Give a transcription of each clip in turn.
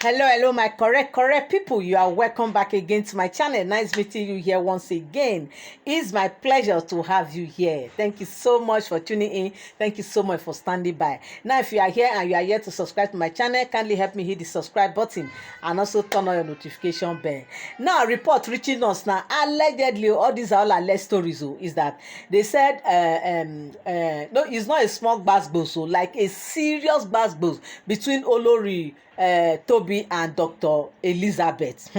Hello, my correct people. You are welcome back again to my channel. Nice meeting you here once again. It's my pleasure to have you here. Thank you so much for tuning in. Thank you so much for standing by. Now, if you are here and you are here to subscribe to my channel, kindly help me hit the subscribe button and also turn on your notification bell. Now, report reaching us now. Allegedly, all these are all alleged stories. Is that they said no, it's not a small gbasgbos, so like a serious gbasgbos between Olori, Tobi and Dr. Elizabeth.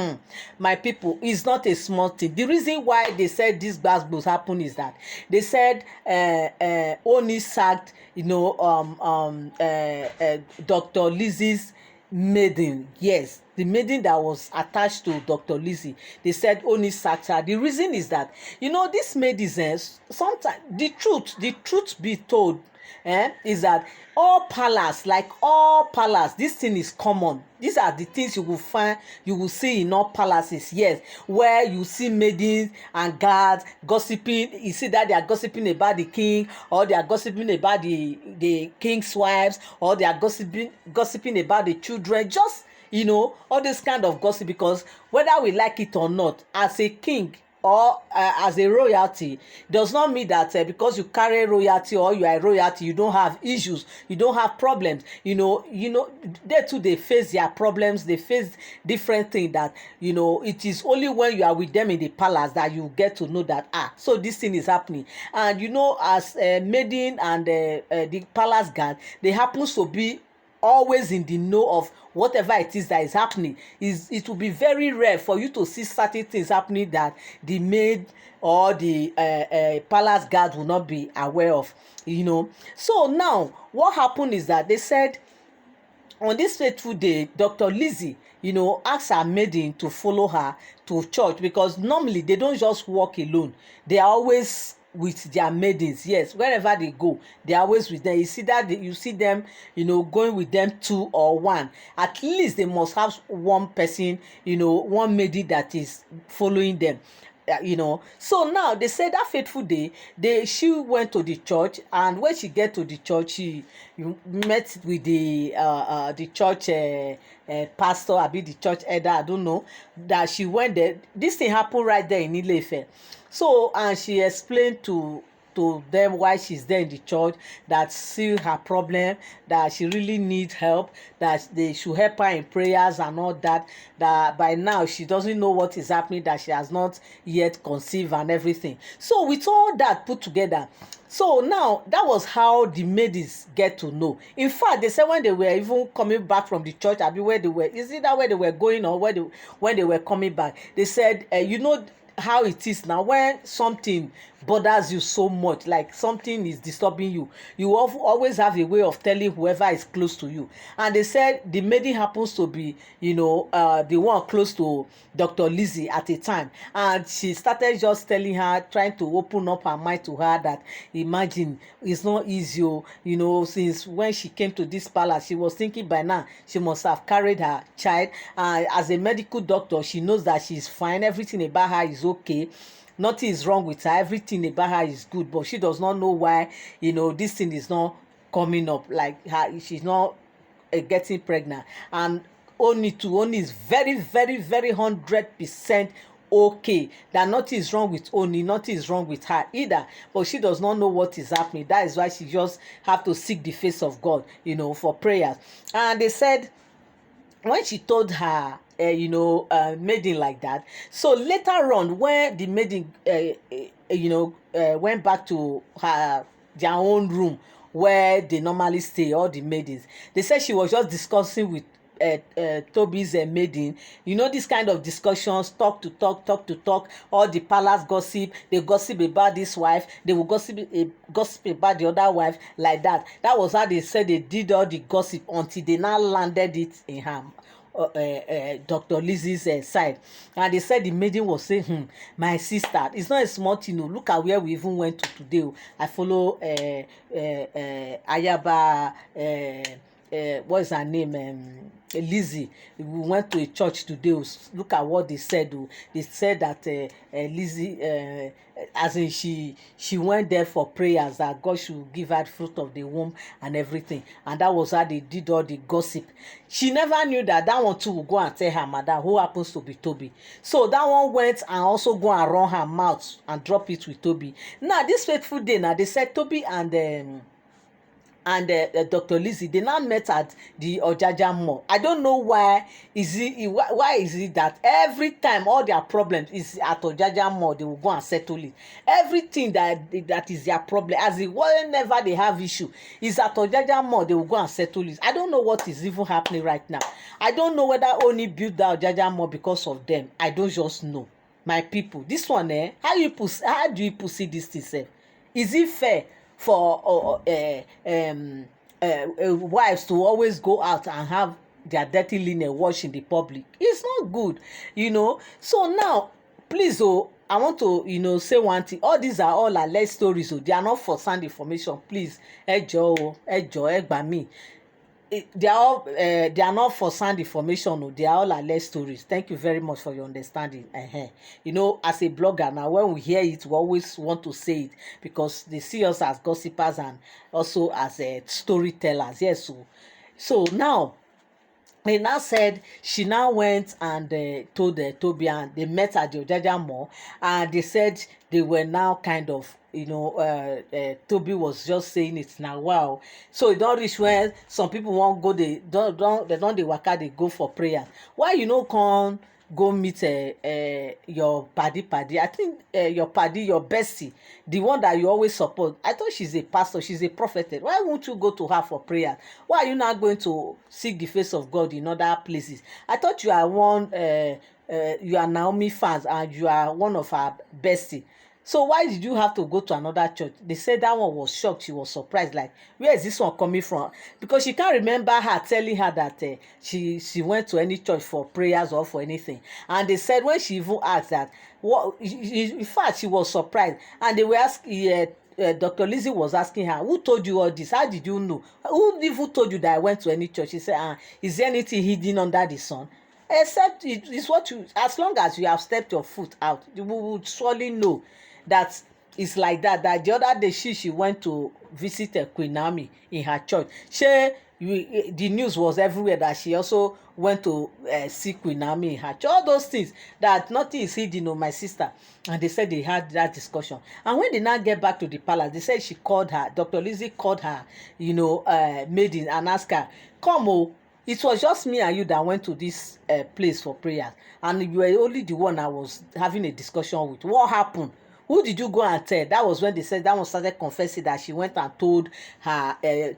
My people, it's not a small thing. The reason why they said this gbasgbos happen is that they said Ooni sacked, Dr. Lizzie's maiden. Yes, the maiden that was attached to Dr. Lizzie. They said Ooni sacked her. The reason is that this maiden, sometimes the truth be told, is that all palace, this thing is common. These are the things you will see in all palaces. Yes, where you see maidens and guards gossiping. You see that they are gossiping about the king, or they are gossiping about the king's wives, or they are gossiping about the children. Just all this kind of gossip, because whether we like it or not, as a king or as a royalty, does not mean that because you carry royalty or you are a royalty, you don't have issues, you don't have problems. They too, they face their problems, they face different things that it is only when you are with them in the palace that you get to know that so this thing is happening. And as maiden and the palace guard, they happen to be always in the know of whatever it is that is happening. It will be very rare for you to see certain things happening that the maid or the palace guard will not be aware of. So now what happened is that they said on this fateful day, Dr. Lizzie asked her maiden to follow her to church, because normally they don't just walk alone. They are always with their maidens. Yes, wherever they go, they are always with them. You see that you see them going with them, two or one. At least they must have one person, one maiden that is following them. So now they said that fateful day, she went to the church, and when she get to the church, she met with the church pastor, abi the church elder, I don't know, that she went there. This thing happened right there in Ile-Ife. So, and she explained to them why she's there in the church, that see her problem, that she really needs help, that they should help her in prayers and all that, that by now she doesn't know what is happening, that she has not yet conceived and everything. So with all that put together, so now that was how the maidens get to know. In fact, they said when they were even coming back from the church, I mean, where they were, is it that where they were going, or when they were coming back, they said how it is now when something bothers you so much, like something is disturbing you, you always have a way of telling whoever is close to you. And they said the maiden happens to be the one close to Dr. Lizzie at a time, and she started just telling her, trying to open up her mind to her, that imagine it's not easy, since when she came to this palace, she was thinking by now she must have carried her child. As a medical doctor, she knows that she's fine, everything about her is okay, nothing is wrong with her, everything about her is good, but she does not know why this thing is not coming up, like her, she's not getting pregnant. And Ooni is very, very, very 100% okay, that nothing is wrong with Ooni, nothing is wrong with her either, but she does not know what is happening. That is why she just have to seek the face of God for prayers. And they said when she told her maiden like that, so later on when the maiden went back to their own room where they normally stay, all the maidens, they said she was just discussing with Tobi's maiden, this kind of discussions, talk to talk, all the palace gossip, they gossip about this wife, they will gossip about the other wife, like that. That was how they said they did all the gossip until they now landed it in her Dr. Lizzie's side. And they said the maiden was saying, my sister, it's not a small thing. Look at where we even went to today. I follow Ayaba, what is her name, Lizzie, we went to a church today. Look at what they said. They said that Lizzie, as in she went there for prayers that God should give her fruit of the womb and everything, and that was how they did all the gossip. She never knew that that one too would go and tell her mother, who happens to be Tobi. So that one went and also go and run her mouth and drop it with Tobi. Now this fateful day, now they said Tobi and Dr. Lizzie, they now met at the Ojaja Mall. I don't know why is it that every time all their problems is at Ojaja Mall, they will go and settle it. Everything that is their problem, as it whenever they have issue, is at Ojaja Mall, they will go and settle it. I don't know what is even happening right now. I don't know whether Ooni built that Ojaja Mall because of them. I don't just know. My people, this one, how do you see this thing, sef? Is it fair for wives to always go out and have their dirty linen washed in the public? It's not good, so now please, I want to say one thing. All these are all alleged stories, they are not for sound information. Please, ẹ jọ̀ọ́ ẹ gbà mí. They are not for sound information. They are all alleged stories. Thank you very much for your understanding. As a blogger now, when we hear it, we always want to say it because they see us as gossipers and also as storytellers. Yes, so now they now said she now went and told Tobi, and they met at the Ojaja Mall, and they said they were now kind of, Tobi was just saying it now. Wow. So it don't reach where some people won't go, they don't they waka, they go for prayer. Why can't go meet your paddy? I think your paddy, your bestie, the one that you always support. I thought she's a pastor, she's a prophetess. Why won't you go to her for prayer? Why are you not going to seek the face of God in other places? I thought you are you are Naomi fans and you are one of her bestie. So why did you have to go to another church? They said that one was shocked. She was surprised. Like, where is this one coming from? Because she can't remember her telling her that she went to any church for prayers or for anything. And they said when she even asked that, in fact, she was surprised. And they were asking, Dr. Lizzie was asking her, who told you all this? How did you know? Who even told you that I went to any church? She said, is there anything hidden under the sun? Except it's what you, as long as you have stepped your foot out, you will surely know that it's like that. That the other day she went to visit Queen Naomi in her church. The news was everywhere that she also went to see Queen Naomi in her church. All those things, that nothing is hidden, my sister. And they said they had that discussion. And when they now get back to the palace, they said she called her, Dr. Lizzie called her, maiden, and asked her, come, it was just me and you that went to this place for prayers, and you were only the one I was having a discussion with. What happened? Who did you go and tell? That was when they said that one started confessing that she went and told her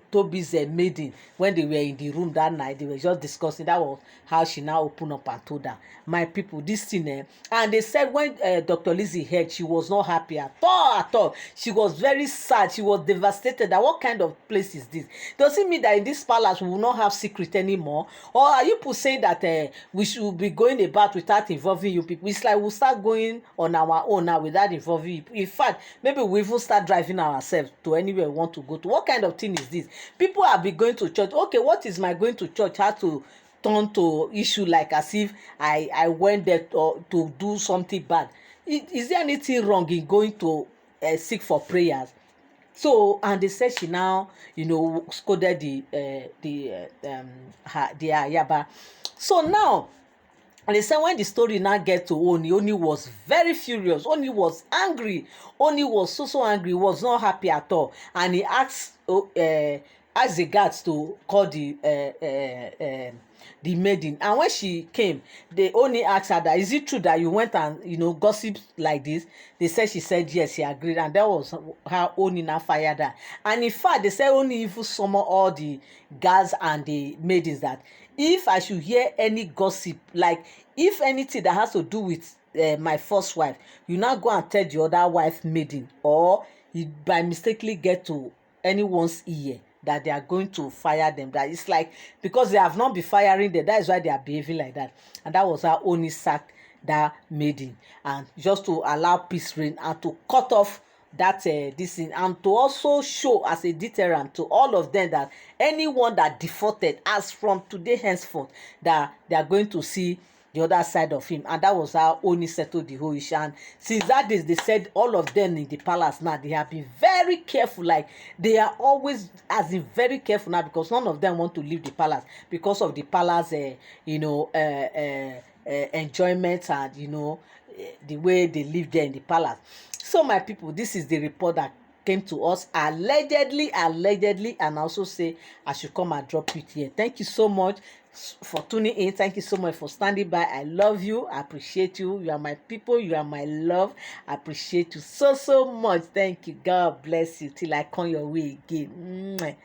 Tobi's maiden when they were in the room that night. They were just discussing. That was how she now opened up and told her. My people, this thing, and they said when Dr. Lizzie heard, she was not happy at all. She was very sad. She was devastated. That what kind of place is this? Does it mean that in this palace we will not have secret anymore? Or are you saying that we should be going about without involving you people? It's like we'll start going on our own now without involving. In fact, maybe we even start driving ourselves to anywhere we want to go to. What kind of thing is this? People have been going to church. Okay, what is my going to church? How to turn to issue like as if I went there to do something bad? Is there anything wrong in going to seek for prayers? So, and they said she now, scolded the Ayaba. So now, and they said when the story now get to Ooni was very furious. Ooni was angry. Ooni was so angry. He was not happy at all. And he asked the guards to call the maiden. And when she came, the Ooni asked her that, is it true that you went and, gossip like this? She said yes, she agreed. And that was how Ooni now fired her. And in fact, they said Ooni even summoned all the guards and the maidens that, if I should hear any gossip, like if anything that has to do with my first wife, you now go and tell the other wife maiden, or you by mistakenly get to anyone's ear, that they are going to fire them. That it's like, because they have not been firing them, that is why they are behaving like that. And that was how Ooni sacked that maiden, and just to allow peace reign and to cut off that this thing, and to also show as a deterrent to all of them that anyone that defaulted as from today henceforth, that they are going to see the other side of him. And that was how Oni settled the whole issue. And since that day, they said all of them in the palace now, they have been very careful. Like, they are always as in very careful now, because none of them want to leave the palace because of the palace enjoyment, and the way they live there in the palace. So my people, this is the report that came to us allegedly, and also say I should come and drop it here. Thank you so much for tuning in. Thank you so much for standing by. I love you. I appreciate you. You are my people. You are my love. I appreciate you so much. Thank you. God bless you till I come your way again. Mwah.